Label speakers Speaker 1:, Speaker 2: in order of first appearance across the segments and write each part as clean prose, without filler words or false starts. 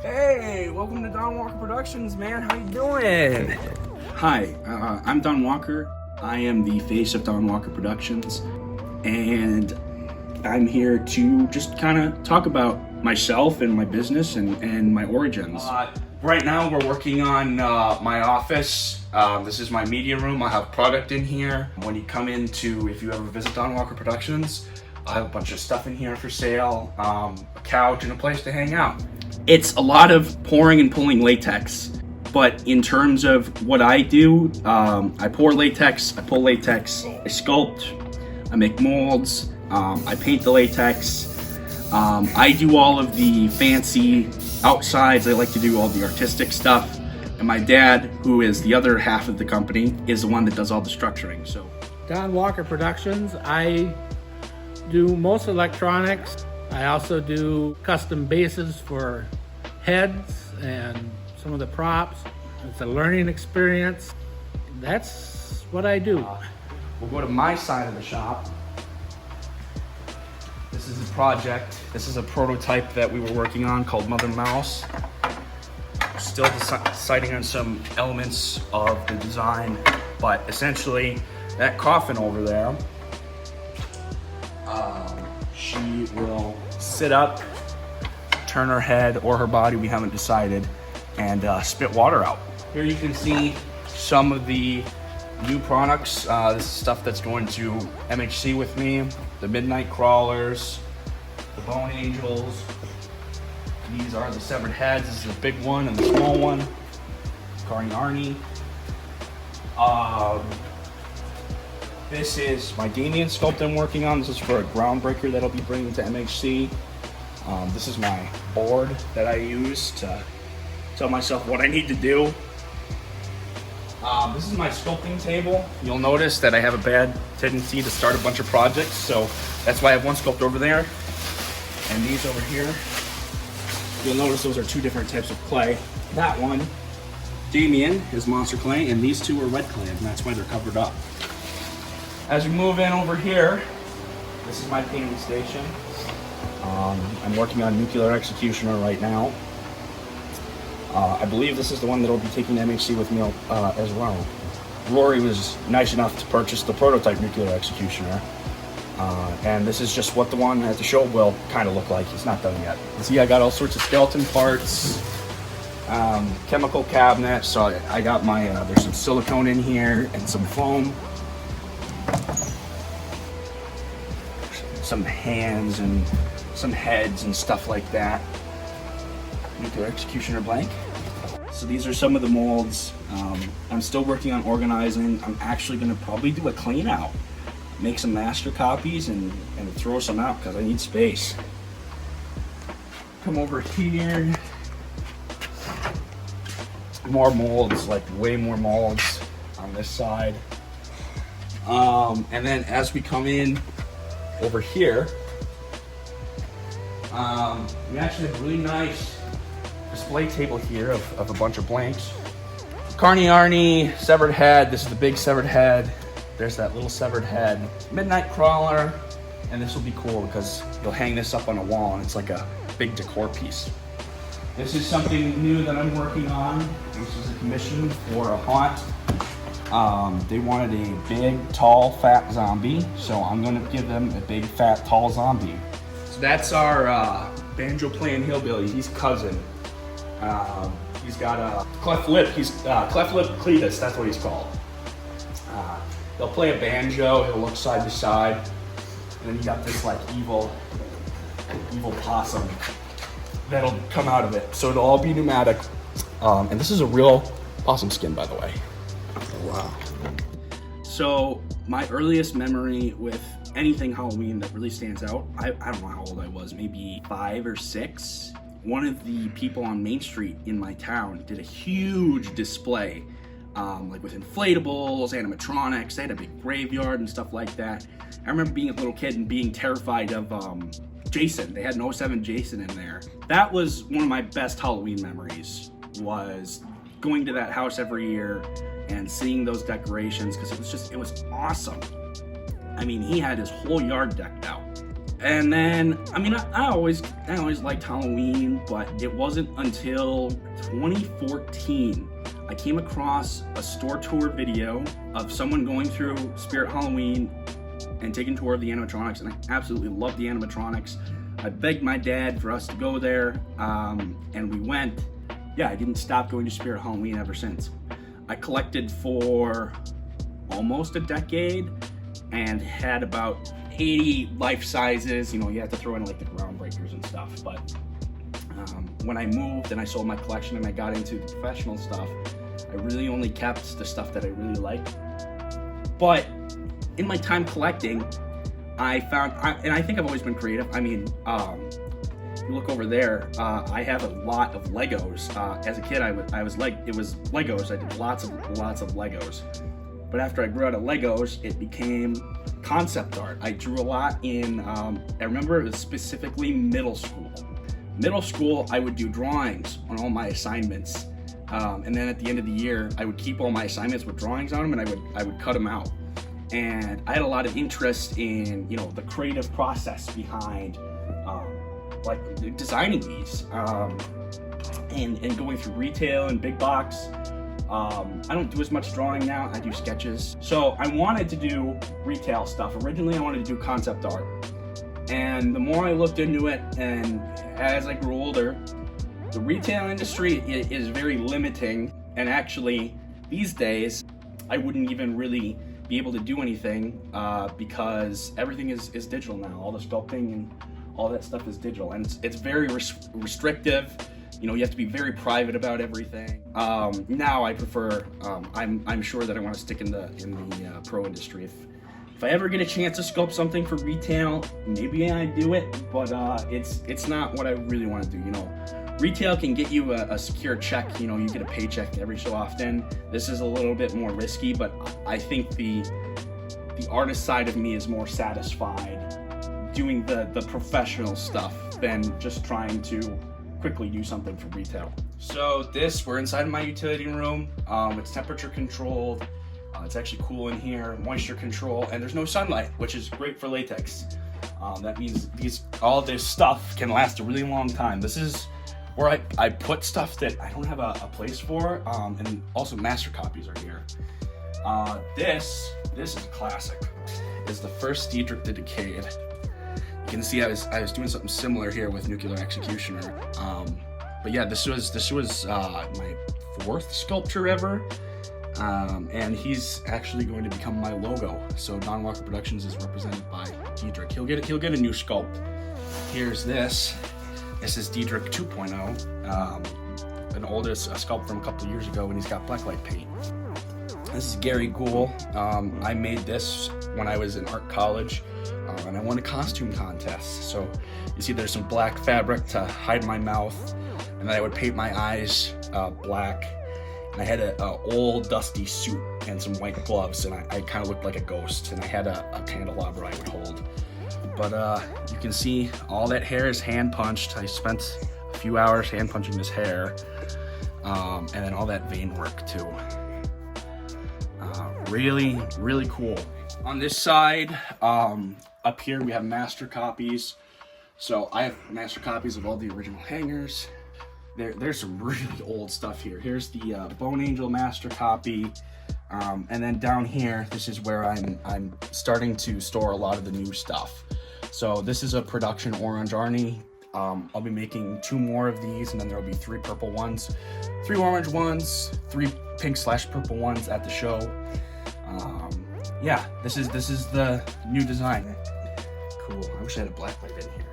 Speaker 1: Hey, welcome to Don Walker Productions, man. How you doing? Hi, I'm Don Walker. I am the face of Don Walker Productions, and I'm here to just kind of talk about myself and my business and my origins. Right now, we're working on my office. This is my media room. I have product in here. When you come into, if you ever visit Don Walker Productions, I have a bunch of stuff in here for sale, a couch, and a place to hang out. It's a lot of pouring and pulling latex, but in terms of what I do, I pour latex, I pull latex, I sculpt, I make molds, I paint the latex, I do all of the fancy outsides. I like to do all the artistic stuff, and my dad, who is the other half of the company, is the one that does all the structuring. So,
Speaker 2: Don Walker Productions, I do most electronics. I also do custom bases for heads and some of the props. It's a learning experience. That's what I do.
Speaker 1: We'll go to my side of the shop. This is a project. This is a prototype that we were working on called Mother Mouse. Still deciding on some elements of the design, but essentially that coffin over there, she will sit up, turn her head or her body, we haven't decided, and spit water out. Here you can see some of the new products. This is stuff that's going to MHC with me. The Midnight Crawlers, the Bone Angels. These are the severed heads. This is the big one and the small one. Carney Arnie. This is my Damien sculpt I'm working on. This is for a groundbreaker that I'll be bringing to MHC. This is my board that I use to tell myself what I need to do. This is my sculpting table. You'll notice that I have a bad tendency to start a bunch of projects, so that's why I have one sculpt over there. And these over here, you'll notice those are two different types of clay. That one, Damien, is monster clay, and these two are red clay, and that's why they're covered up. As we move in over here, this is my painting station. I'm working on Nuclear Executioner right now. I believe this is the one that will be taking MHC with me as well. Rory was nice enough to purchase the prototype Nuclear Executioner. And this is just what the one at the show will kind of look like. It's not done yet. See, I got all sorts of skeleton parts, chemical cabinets. So I got my, there's some silicone in here and some foam. Some hands and some heads and stuff like that. Nuclear Executioner blank. So these are some of the molds. I'm still working on organizing. I'm actually gonna probably do a clean out, make some master copies and throw some out because I need space. Come over here. More molds, like way more molds on this side. And then as we come in over here, we actually have a really nice display table here of a bunch of blanks. Carney Arnie, severed head. This is the big severed head. There's that little severed head. Midnight Crawler, and this will be cool because you'll hang this up on a wall and it's like a big decor piece. This is something new that I'm working on. This is a commission for a haunt. They wanted a big, tall, fat zombie, so I'm gonna give them a big, fat, tall zombie. So that's our banjo playing hillbilly. He's cousin. He's got a cleft lip. He's cleft lip Cletus. That's what he's called. They'll play a banjo. He'll look side to side, and then you got this like evil possum that'll come out of it. So it'll all be pneumatic. And this is a real possum skin, by the way. Wow. So my earliest memory with anything Halloween that really stands out, I don't know how old I was, maybe 5 or 6. One of the people on Main Street in my town did a huge display, like with inflatables, animatronics. They had a big graveyard and stuff like that. I remember being a little kid and being terrified of Jason. They had an '07 Jason in there. That was one of my best Halloween memories, was going to that house every year and seeing those decorations, because it was awesome. I mean, he had his whole yard decked out. And then, I mean, I always liked Halloween, but it wasn't until 2014 I came across a store tour video of someone going through Spirit Halloween and taking a tour of the animatronics, and I absolutely loved the animatronics. I begged my dad for us to go there, and we went. Yeah, I didn't stop going to Spirit Halloween ever since. I collected for almost a decade and had about 80 life sizes. You know, you have to throw in like the groundbreakers and stuff, but when I moved and I sold my collection and I got into the professional stuff, I really only kept the stuff that I really liked. But in my time collecting, I found, and I think I've always been creative. I mean, if you look over there, I have a lot of Legos. As a kid, it was Legos. I did lots of Legos. But after I grew out of Legos, it became concept art. I drew a lot in, I remember it was specifically middle school. Middle school, I would do drawings on all my assignments. And then at the end of the year, I would keep all my assignments with drawings on them, and I would cut them out. And I had a lot of interest in, you know, the creative process behind like designing these, and going through retail and big box. I don't do as much drawing now, I do sketches. So I wanted to do retail stuff. Originally I wanted to do concept art. And the more I looked into it, and as I grew older, the retail industry is very limiting. And actually, these days, I wouldn't even really be able to do anything because everything is digital now. All the sculpting and all that stuff is digital. And it's very restrictive. You know, you have to be very private about everything. Now I prefer, I'm sure that I want to stick in the pro industry. If I ever get a chance to sculpt something for retail, maybe I do it, but it's not what I really want to do. You know, retail can get you a secure check. You know, you get a paycheck every so often. This is a little bit more risky, but I think the artist side of me is more satisfied doing the professional stuff than just trying to quickly do something for retail. So we're inside of my utility room. It's temperature controlled. It's actually cool in here, moisture control, and there's no sunlight, which is great for latex. That means all this stuff can last a really long time. This is where I put stuff that I don't have a place for, and also master copies are here. This is a classic. It's the first Diedrich the Decade. You can see I was doing something similar here with Nuclear Executioner. But yeah, this was my fourth sculpture ever. And he's actually going to become my logo. So Don Walker Productions is represented by Diedrich. He'll get a new sculpt. Here's this. This is Diedrich 2.0, an oldest sculpt from a couple of years ago, and he's got blacklight paint. This is Gary Gould. I made this when I was in art college, and I won a costume contest. So you see there's some black fabric to hide my mouth, and then I would paint my eyes black. And I had an old dusty suit and some white gloves, and I kind of looked like a ghost, and I had a candelabra I would hold. But you can see all that hair is hand punched. I spent a few hours hand punching this hair, and then all that vein work too. Really, really cool. On this side, up here we have master copies. So I have master copies of all the original hangers. There's some really old stuff here. Here's the Bone Angel master copy, and then down here, this is where I'm starting to store a lot of the new stuff. So this is a production Orange Arnie. I'll be making 2 more of these, and then there'll be 3 purple ones, 3 orange ones, 3 pink/purple ones at the show. Yeah, this is the new design. Cool. I wish I had a blacklight in here.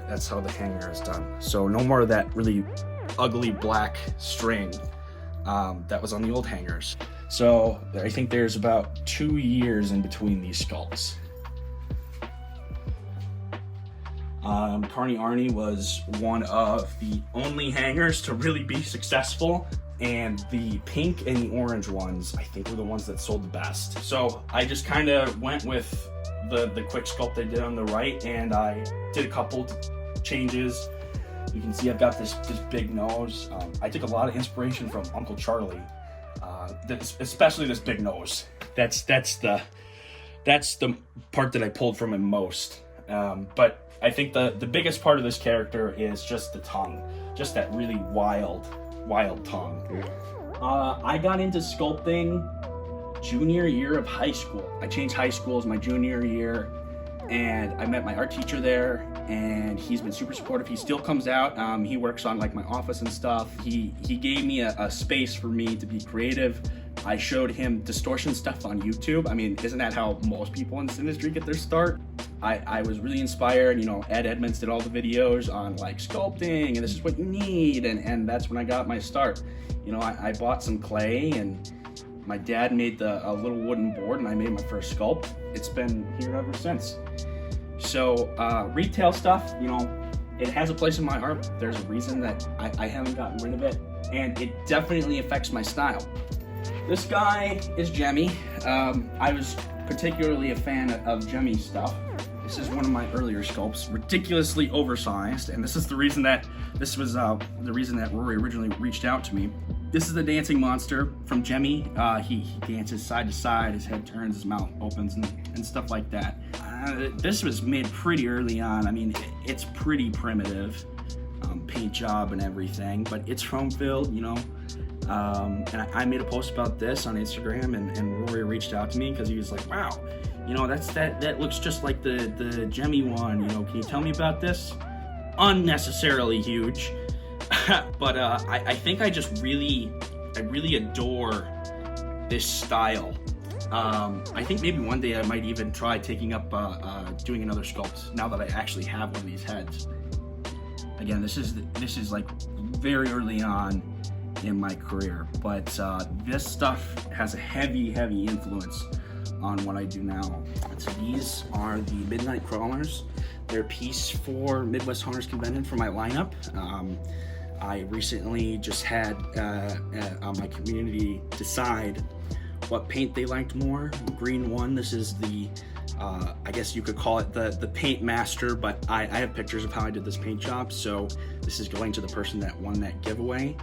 Speaker 1: That's how the hanger is done. So no more of that really ugly black string that was on the old hangers. So I think there's about 2 years in between these sculpts. Carney Arnie was one of the only hangers to really be successful, and the pink and the orange ones I think were the ones that sold the best. So I just kind of went with the quick sculpt I did on the right, and I did a couple changes. You can see I've got this big nose. I took a lot of inspiration from Uncle Charlie, especially this big nose. That's that's the part that I pulled from him most. But I think the biggest part of this character is just the tongue, just that really wild tongue. I got into sculpting junior year of high school. I changed high schools my junior year, and I met my art teacher there, and he's been super supportive. He still comes out. He works on like my office and stuff. He gave me a space for me to be creative. I showed him distortion stuff on YouTube. I mean, isn't that how most people in this industry get their start? I was really inspired. You know, Ed Edmonds did all the videos on like sculpting, and this is what you need, and that's when I got my start. You know, I bought some clay, and my dad made a little wooden board, and I made my first sculpt. It's been here ever since. So retail stuff, you know, it has a place in my heart. There's a reason that I haven't gotten rid of it, and it definitely affects my style. This guy is Jemmy. I was particularly a fan of Jemmy's stuff. This is one of my earlier sculpts, ridiculously oversized, and this is the reason that Rory originally reached out to me. This is the dancing monster from Jemmy. He dances side to side, his head turns, his mouth opens, and stuff like that. This was made pretty early on. I mean, it's pretty primitive, paint job and everything, but it's foam filled, you know. And I made a post about this on Instagram, and Rory reached out to me because he was like, wow, you know, that looks just like the Jemmy one, you know, can you tell me about this? Unnecessarily huge. But I think I really adore this style. I think maybe one day I might even try taking up doing another sculpt now that I actually have one of these heads. Again, this is like very early on in my career, but this stuff has a heavy influence on what I do now. So these are the Midnight Crawlers. They're a piece for Midwest Hunters Convention for my lineup. I recently just had my community decide what paint they liked more. Green one, this is the, I guess you could call it the paint master, but I have pictures of how I did this paint job, so this is going to the person that won that giveaway.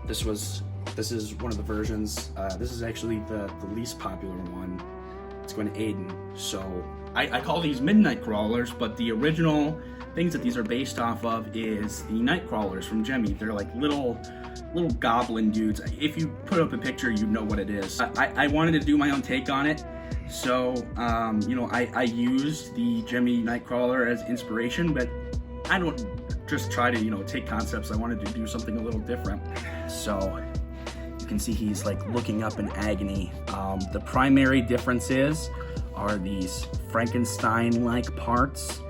Speaker 1: This is one of the versions. This is actually the least popular one. It's going to Aiden. So I call these Midnight Crawlers, but the original things that these are based off of is the Night Crawlers from Jemmy. They're like little goblin dudes. If you put up a picture, you know what it is. I wanted to do my own take on it, so you know, I used the Jemmy Nightcrawler as inspiration, but I don't just try to, you know, take concepts. I wanted to do something a little different. So you can see he's like looking up in agony. The primary differences are these Frankenstein-like parts.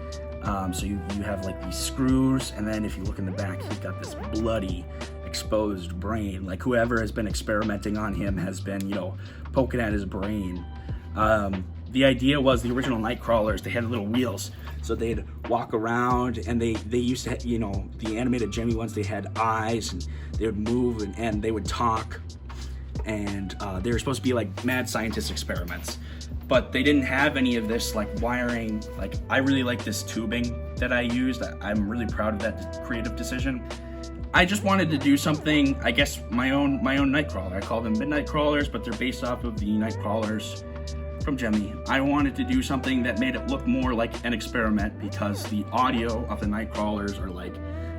Speaker 1: So you have like these screws, and then if you look in the back, he's got this bloody, exposed brain. Like whoever has been experimenting on him has been, you know, poking at his brain. The idea was the original Nightcrawlers, they had little wheels, so they'd walk around, and they used to, you know, the animated Jemmy ones, they had eyes, and they would move, and they would talk, and they were supposed to be like mad scientist experiments. But they didn't have any of this like wiring. Like, I really like this tubing that I used. I'm really proud of that creative decision. I just wanted to do something, I guess, my own Nightcrawler. I call them Midnight Crawlers, but they're based off of the Nightcrawlers from Jemmy. I wanted to do something that made it look more like an experiment, because the audio of the Nightcrawlers are like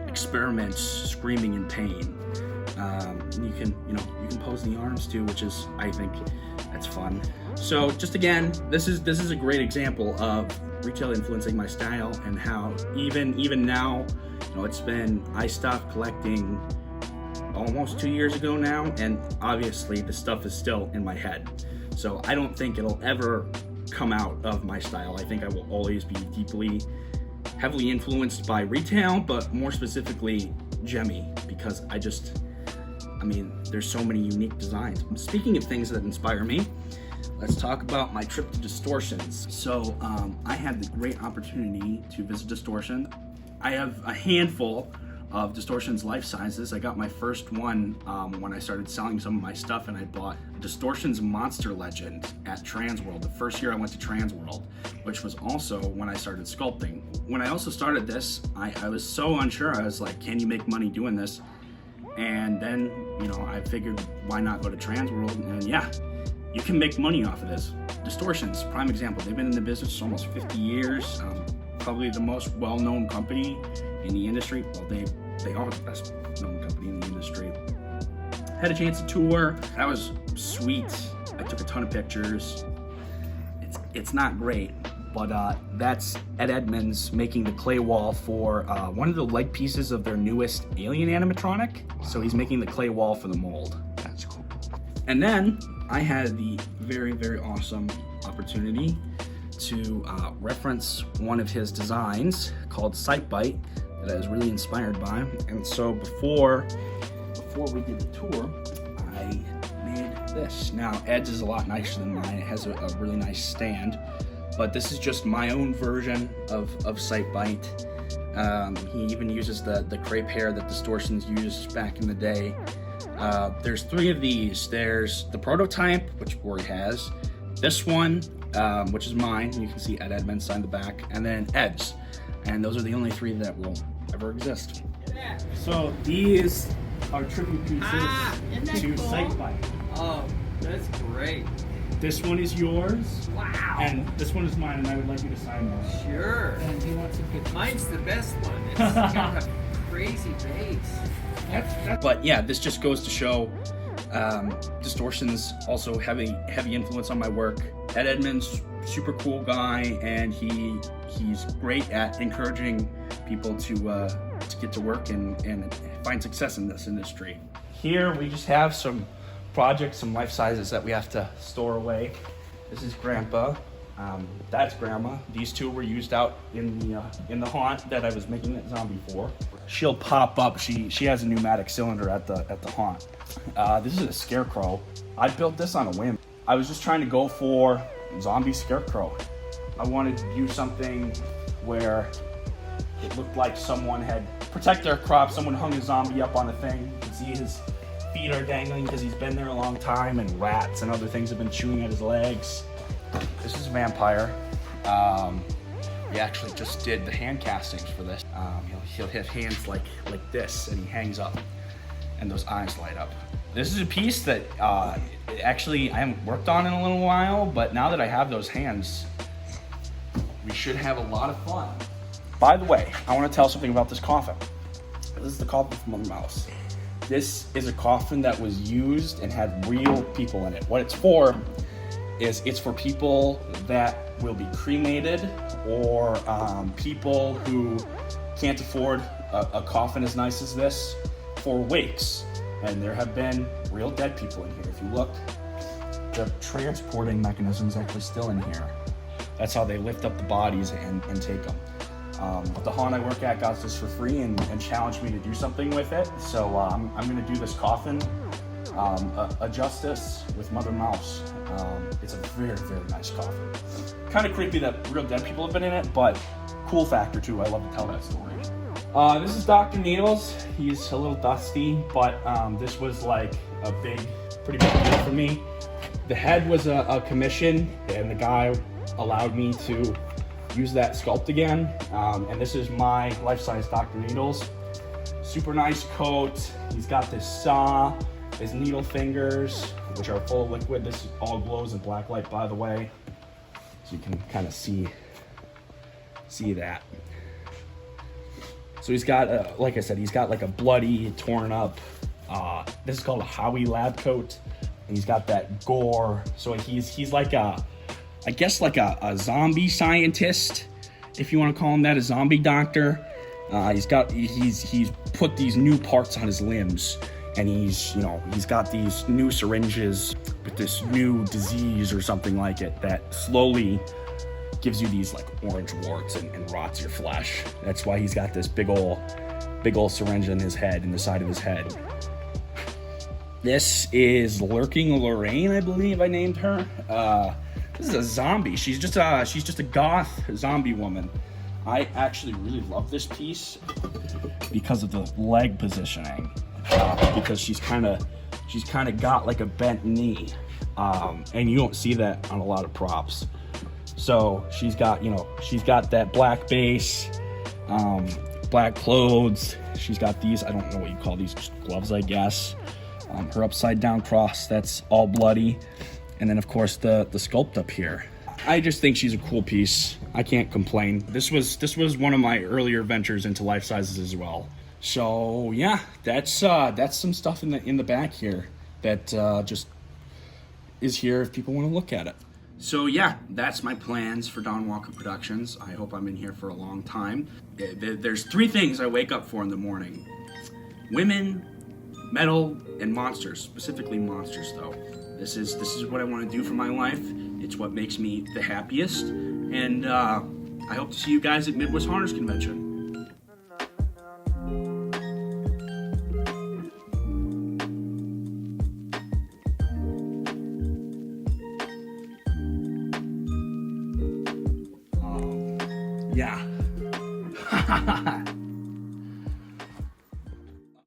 Speaker 1: experiments screaming in pain. You can pose the arms too, which is, I think, that's fun. So just again, this is a great example of retail influencing my style, and how even now, you know, I stopped collecting almost 2 years ago now, and obviously the stuff is still in my head. So I don't think it'll ever come out of my style. I think I will always be heavily influenced by retail, but more specifically Jemmy, because there's so many unique designs. Speaking of things that inspire me, let's talk about my trip to Distortions. So I had the great opportunity to visit Distortion. I have a handful of Distortions LifeSizes. I got my first one when I started selling some of my stuff, and I bought Distortions Monster Legend at Transworld, the first year I went to Transworld, which was also when I started sculpting. When I also started this, I was so unsure. I was like, can you make money doing this? And then, you know, I figured, why not go to Transworld? And yeah, you can make money off of this. Distortions, prime example. They've been in the business almost 50 years. Probably the most well-known company in the industry. Well, they are the best known company in the industry. Had a chance to tour. That was sweet. I took a ton of pictures. It's not great, but that's Ed Edmonds making the clay wall for one of the leg pieces of their newest Alien animatronic. So he's making the clay wall for the mold. That's cool. And then I had the very, very awesome opportunity to reference one of his designs called Sight Bite that I was really inspired by. And so before we did the tour, I made this. Now, Ed's is a lot nicer than mine. It has a really nice stand, but this is just my own version of Sight Bite. He even uses the crepe hair that Distortions used back in the day. There's 3 of these. There's the prototype, which Rory has. This one, which is mine. You can see Ed Edmonds signed the back, and then Ed's. And those are the only 3 that will ever exist. So these are tribute pieces to Sight Bite.
Speaker 3: Oh, that's great.
Speaker 1: This one is yours.
Speaker 3: Wow.
Speaker 1: And this one is mine, and I would like you to sign this.
Speaker 3: Sure.
Speaker 2: And he wants a picture.
Speaker 3: Mine's the best one. It's got a crazy base.
Speaker 1: But yeah, this just goes to show Distortions also have a heavy influence on my work. Ed Edmonds, super cool guy, and he's great at encouraging people to get to work and find success in this industry. Here we just have some projects, some life sizes that we have to store away. This is Grandpa. That's Grandma. These 2 were used out in the haunt that I was making that zombie for. She'll pop up. She has a pneumatic cylinder at the haunt. This is a scarecrow. I built this on a whim. I was just trying to go for zombie scarecrow. I wanted to do something where it looked like someone had protect their crop. Someone hung a zombie up on a thing. You can see his feet are dangling because he's been there a long time, and rats and other things have been chewing at his legs. This is a vampire. We actually just did the hand castings for this. He'll have hands like this, and he hangs up, and those eyes light up. This is a piece that actually I haven't worked on in a little while, but now that I have those hands, we should have a lot of fun. By the way, I want to tell something about this coffin. This is the coffin from Mother Mouse. This is a coffin that was used and had real people in it. What it's for is it's for people that will be cremated, or people who can't afford a coffin as nice as this for wakes. And there have been real dead people in here. If you look, the transporting mechanism is actually still in here. That's how they lift up the bodies and take them. But the haunt I work at got this for free and challenged me to do something with it. So I'm going to do this coffin, a justice with Mother Mouse. It's a very, very nice coffin. Kind of creepy that real dead people have been in it, but cool factor too. I love to tell that story. This is Dr. Needles. He's a little dusty, but this was like a pretty big deal for me. The head was a commission, and the guy allowed me to use that sculpt again. And this is my life-size Dr. Needles. Super nice coat. He's got this saw, his needle fingers, which are full of liquid. This all glows in black light, by the way. So you can kind of see that. So he's got, like I said, he's got like a bloody, torn up, this is called a Howie lab coat. And he's got that gore. So he's like I guess like a zombie scientist, if you want to call him that, a zombie doctor. He's put these new parts on his limbs, and he's got these new syringes with this new disease or something like it that slowly gives you these like orange warts and rots your flesh. That's why he's got this big ol' syringe in his head, in the side of his head. This is Lurking Lorraine, I believe I named her. This is a zombie. She's just a goth zombie woman. I actually really love this piece because of the leg positioning. Because she's kind of got like a bent knee, and you don't see that on a lot of props. So she's got that black base, black clothes. She's got these, I don't know what you call these, just gloves, I guess. Her upside down cross, that's all bloody. And then of course the sculpt up here. I just think she's a cool piece. I can't complain. This was one of my earlier ventures into life sizes as well. So yeah, that's some stuff in the back here that just is here if people want to look at it. So yeah, that's my plans for Don Walker Productions. I hope I'm in here for a long time. There's 3 things I wake up for in the morning: women, metal, and monsters. Specifically monsters, though. This is what I want to do for my life. It's what makes me the happiest. And I hope to see you guys at Midwest Haunters Convention. Yeah.